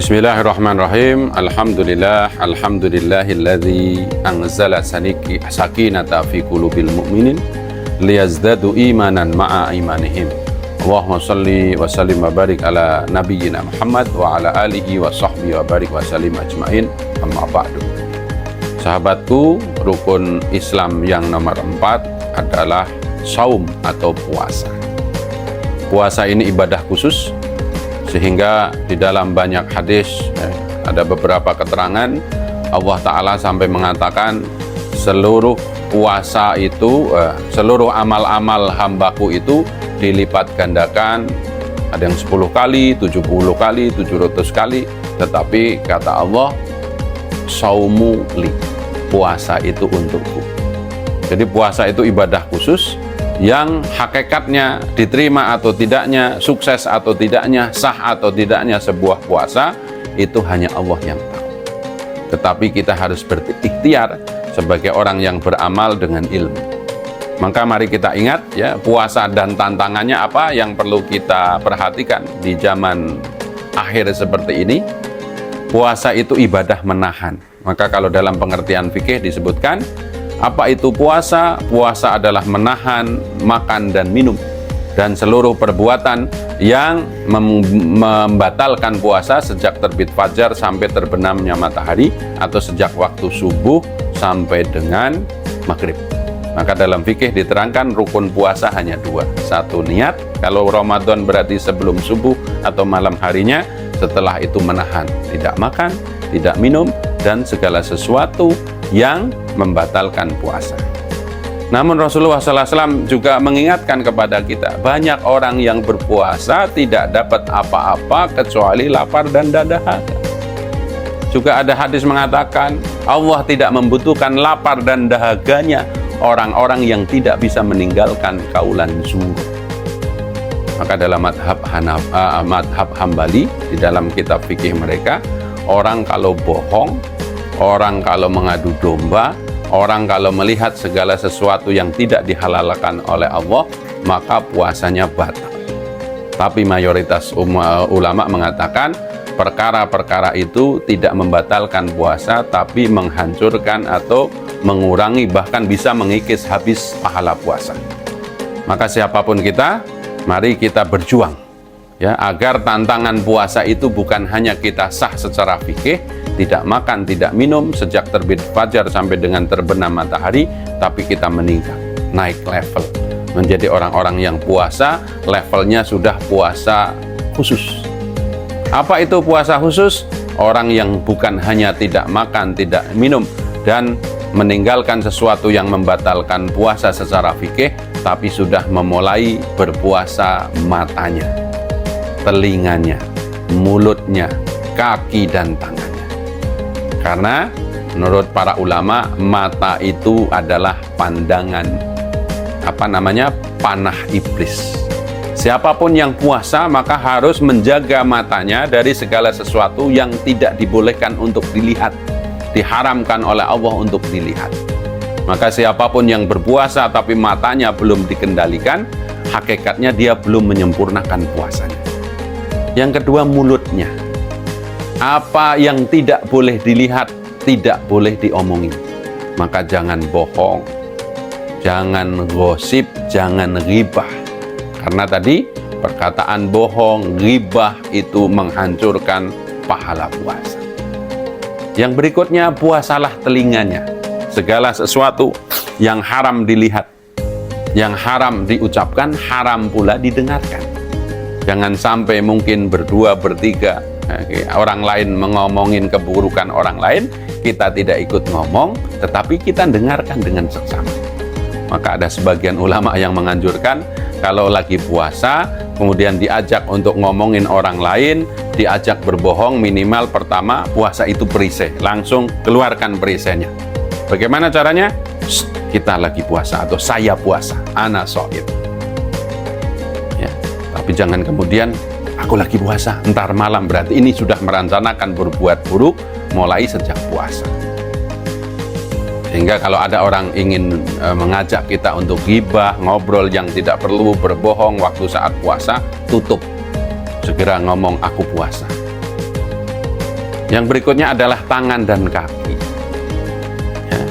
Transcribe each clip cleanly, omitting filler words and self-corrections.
Bismillahirrahmanirrahim. Alhamdulillahilladzi anzala sakinata fi qulubil mu'minin liyazdadu imanan ma'a imanihim. Allahumma shalli wa sallim wa barik ala nabiyyina Muhammad wa ala alihi wa sahbihi wa barik wa sallim ajmain. Amma ba'du. Sahabatku, rukun Islam yang nomor 4 adalah saum atau puasa. Puasa ini ibadah khusus, sehingga di dalam banyak hadis ada beberapa keterangan Allah Ta'ala sampai mengatakan seluruh puasa itu, seluruh amal-amal hambaku itu dilipat gandakan. Ada yang 10 kali, 70 kali, 700 kali. Tetapi kata Allah, saumu li, puasa itu untukku. Jadi puasa itu ibadah khusus yang hakikatnya diterima atau tidaknya, sukses atau tidaknya, sah atau tidaknya sebuah puasa, itu hanya Allah yang tahu. Tetapi kita harus berikhtiar sebagai orang yang beramal dengan ilmu. Maka mari kita ingat ya, puasa dan tantangannya apa yang perlu kita perhatikan di zaman akhir seperti ini. Puasa itu ibadah menahan. Maka kalau dalam pengertian fikih disebutkan, apa itu puasa? Puasa adalah menahan makan dan minum dan seluruh perbuatan yang membatalkan puasa sejak terbit fajar sampai terbenamnya matahari, atau sejak waktu subuh sampai dengan maghrib. Maka dalam fikih diterangkan rukun puasa hanya 2. 1 niat, kalau Ramadan berarti sebelum subuh atau malam harinya. Setelah itu menahan, tidak makan, tidak minum, dan segala sesuatu yang membatalkan puasa. Namun Rasulullah SAW juga mengingatkan kepada kita, banyak orang yang berpuasa tidak dapat apa-apa kecuali lapar dan dahaga. Juga ada hadis mengatakan, Allah tidak membutuhkan lapar dan dahaganya orang-orang yang tidak bisa meninggalkan kaulan zuhur. Maka dalam madhab Hambali, di dalam kitab fikih mereka, orang kalau bohong, orang kalau mengadu domba, orang kalau melihat segala sesuatu yang tidak dihalalkan oleh Allah, maka puasanya batal. Tapi mayoritas ulama mengatakan perkara-perkara itu tidak membatalkan puasa, tapi menghancurkan atau mengurangi, bahkan bisa mengikis habis pahala puasa. Maka siapapun kita, mari kita berjuang ya, agar tantangan puasa itu bukan hanya kita sah secara fikih, tidak makan, tidak minum sejak terbit fajar sampai dengan terbenam matahari, tapi kita meningkat, naik level, menjadi orang-orang yang puasa, levelnya sudah puasa khusus. Apa itu puasa khusus? Orang yang bukan hanya tidak makan, tidak minum, dan meninggalkan sesuatu yang membatalkan puasa secara fikih, tapi sudah memulai berpuasa matanya, telinganya, mulutnya, kaki dan tangannya. Karena menurut para ulama, mata itu adalah pandangan panah iblis. Siapapun yang puasa maka harus menjaga matanya dari segala sesuatu yang tidak dibolehkan untuk dilihat, diharamkan oleh Allah untuk dilihat. Maka siapapun yang berpuasa tapi matanya belum dikendalikan, hakikatnya dia belum menyempurnakan puasanya. Yang kedua, mulutnya. Apa yang tidak boleh dilihat, tidak boleh diomongin. Maka jangan bohong, jangan gosip, jangan ghibah. Karena tadi perkataan bohong, ghibah itu menghancurkan pahala puasa. Yang berikutnya, puasalah telinganya. Segala sesuatu yang haram dilihat, yang haram diucapkan, haram pula didengarkan. Jangan sampai mungkin berdua, bertiga, orang lain mengomongin keburukan orang lain, kita tidak ikut ngomong, tetapi kita dengarkan dengan seksama. Maka ada sebagian ulama yang menganjurkan, kalau lagi puasa, kemudian diajak untuk ngomongin orang lain, diajak berbohong, minimal pertama, puasa itu perisai. Langsung keluarkan perisainya. Bagaimana caranya? Kita lagi puasa, atau saya puasa, ana shaim. Ya, tapi jangan kemudian aku lagi puasa, entar malam, berarti ini sudah merencanakan berbuat buruk mulai sejak puasa. Sehingga kalau ada orang ingin mengajak kita untuk ghibah, ngobrol yang tidak perlu, berbohong waktu saat puasa, tutup. Segera ngomong aku puasa. Yang berikutnya adalah tangan dan kaki. Ya.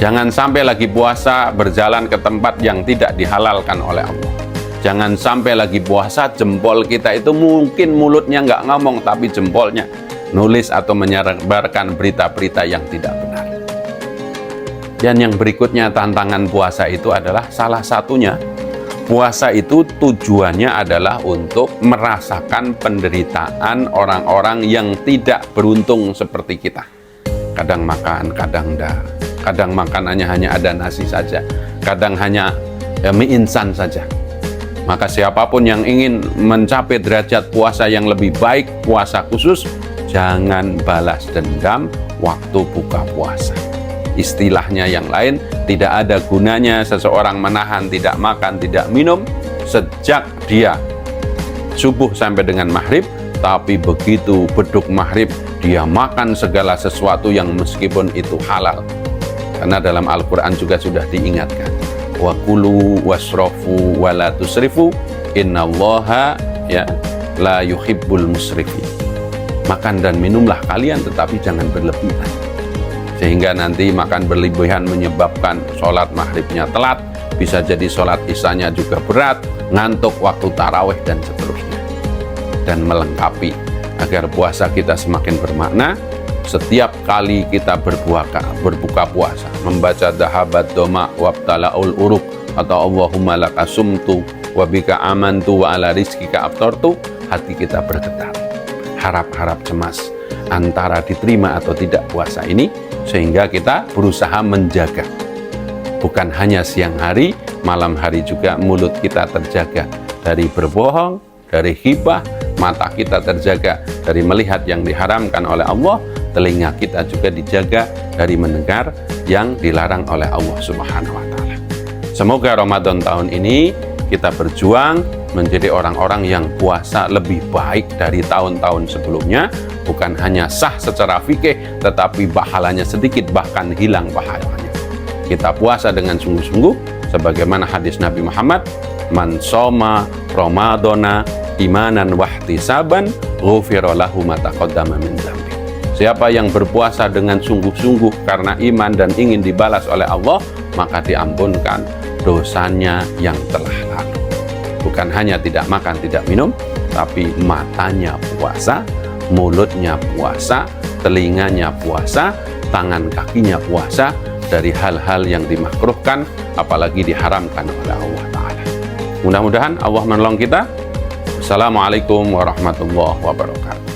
Jangan sampai lagi puasa berjalan ke tempat yang tidak dihalalkan oleh Allah. Jangan sampai lagi puasa jempol kita itu mungkin mulutnya nggak ngomong, tapi jempolnya nulis atau menyebarkan berita-berita yang tidak benar. Dan yang berikutnya tantangan puasa itu adalah salah satunya, puasa itu tujuannya adalah untuk merasakan penderitaan orang-orang yang tidak beruntung seperti kita. Kadang makan, kadang enggak. Kadang makanannya hanya ada nasi saja. Kadang hanya mie instan saja. Maka siapapun yang ingin mencapai derajat puasa yang lebih baik, puasa khusus, jangan balas dendam waktu buka puasa. Istilahnya yang lain, tidak ada gunanya seseorang menahan tidak makan, tidak minum sejak dia subuh sampai dengan maghrib, tapi begitu beduk maghrib dia makan segala sesuatu yang meskipun itu halal. Karena dalam Al-Quran juga sudah diingatkan, wa kulu wasrofu wa la tusrifu innallaha ya la yuhibbul musrifin. Makan dan minumlah kalian, tetapi jangan berlebihan, sehingga nanti makan berlebihan menyebabkan sholat maghribnya telat, bisa jadi sholat isyanya juga berat, ngantuk waktu tarawih dan seterusnya. Dan melengkapi agar puasa kita semakin bermakna, setiap kali kita berbuka puasa, membaca dahabat doma wabtala'ul uruk atau Allahumma laka sumtu wa bika amantu wa ala rizkika aftartu, hati kita bergetar, harap-harap cemas antara diterima atau tidak puasa ini, sehingga kita berusaha menjaga. Bukan hanya siang hari, malam hari juga mulut kita terjaga dari berbohong, dari ghibah, mata kita terjaga dari melihat yang diharamkan oleh Allah, telinga kita juga dijaga dari mendengar yang dilarang oleh Allah Subhanahu wa Ta'ala. Semoga Ramadan tahun ini kita berjuang menjadi orang-orang yang puasa lebih baik dari tahun-tahun sebelumnya, bukan hanya sah secara fikih, tetapi pahalanya sedikit, bahkan hilang pahalanya. Kita puasa dengan sungguh-sungguh, sebagaimana hadis Nabi Muhammad, man soma Ramadana imanan wahtisaban ghufira lahu ma taqaddama min dzambi. Siapa yang berpuasa dengan sungguh-sungguh karena iman dan ingin dibalas oleh Allah, maka diampunkan dosanya yang telah lalu. Bukan hanya tidak makan, tidak minum, tapi matanya puasa, mulutnya puasa, telinganya puasa, tangan kakinya puasa dari hal-hal yang dimakruhkan, apalagi diharamkan oleh Allah Ta'ala. Mudah-mudahan Allah menolong kita. Assalamualaikum warahmatullahi wabarakatuh.